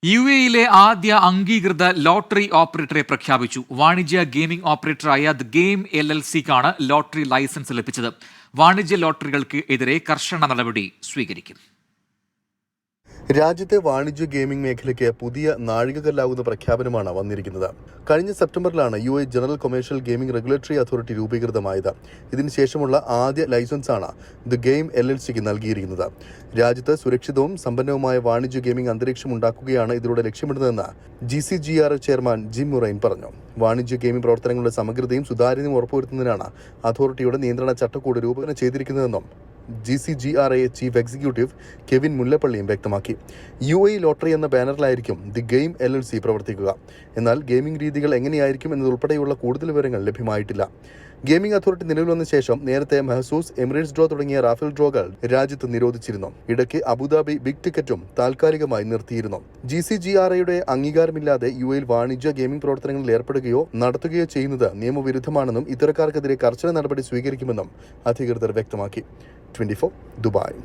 യുഎഇയിലെ ആദ്യ അംഗീകൃത ലോട്ടറി ഓപ്പറേറ്ററെ പ്രഖ്യാപിച്ചു. വാണിജ്യ ഗെയിമിംഗ് ഓപ്പറേറ്ററായ ദ ഗെയിം LLCക്കാണ് ലോട്ടറി ലൈസൻസ് ലഭിച്ചത്. വാണിജ്യ ലോട്ടറികൾക്ക് എതിരെ കർശന നടപടി സ്വീകരിക്കും. രാജ്യത്തെ വാണിജ്യ ഗെയിമിംഗ് മേഖലയ്ക്ക് പുതിയ നാഴികക്കല്ലാകുന്ന പ്രഖ്യാപനമാണ് വന്നിരിക്കുന്നത്. കഴിഞ്ഞ സെപ്റ്റംബറിലാണ് UAE general commercial gaming regulatory authority രൂപീകൃതമായത്. ഇതിനുശേഷമുള്ള ആദ്യ ലൈസൻസാണ് ദ ഗെയിം LLCക്ക് നൽകിയിരിക്കുന്നത്. രാജ്യത്ത് സുരക്ഷിതവും സമ്പന്നവുമായ വാണിജ്യ ഗെയിമിംഗ് അന്തരീക്ഷം ഉണ്ടാക്കുകയാണ് ഇതിലൂടെ ലക്ഷ്യമിടുന്നതെന്ന് GCGR ചെയർമാൻ ജിം മുറൈൻ പറഞ്ഞു. വാണിജ്യ ഗെയിമിംഗ് പ്രവർത്തനങ്ങളുടെ സമഗ്രതയും സുതാര്യതയും ഉറപ്പുവരുത്തുന്നതിനാണ് അതോറിറ്റിയുടെ നിയന്ത്രണ ചട്ടക്കൂട് രൂപകൽപ്പന ചെയ്തിരിക്കുന്നതെന്നും GCGRA ചീഫ് എക്സിക്യൂട്ടീവ് കെവിൻ മുല്ലപ്പള്ളിയും വ്യക്തമാക്കി. UAE ലോട്ടറി എന്ന ബാനറിലായിരിക്കും ദി ഗെയിം LLC പ്രവർത്തിക്കുക. എന്നാൽ ഗെയിമിംഗ് രീതികൾ എങ്ങനെയായിരിക്കും എന്നതുൾപ്പെടെയുള്ള കൂടുതൽ വിവരങ്ങൾ ലഭ്യമായിട്ടില്ല. ഗെയിമിംഗ് അതോറിറ്റി നിലവിൽ വന്ന ശേഷം നേരത്തെ മെഹസൂസ്, എമിറേറ്റ്സ് ഡ്രോ തുടങ്ങിയ റാഫേൽ ഡ്രോകൾ രാജ്യത്ത് നിരോധിച്ചിരുന്നു. ഇടയ്ക്ക് അബുദാബി ബിഗ് ടിക്കറ്റും താൽക്കാലികമായി നിർത്തിയിരുന്നു. GCGRAയുടെ അംഗീകാരമില്ലാതെ UAE വാണിജ്യ ഗെയിമിംഗ് പ്രവർത്തനങ്ങളിൽ ഏർപ്പെടുകയോ നടത്തുകയോ ചെയ്യുന്നത് നിയമവിരുദ്ധമാണെന്നും ഇത്തരക്കാർക്കെതിരെ കർശന നടപടി സ്വീകരിക്കുമെന്നും അധികൃതർ വ്യക്തമാക്കി. 24 ദുബായ്.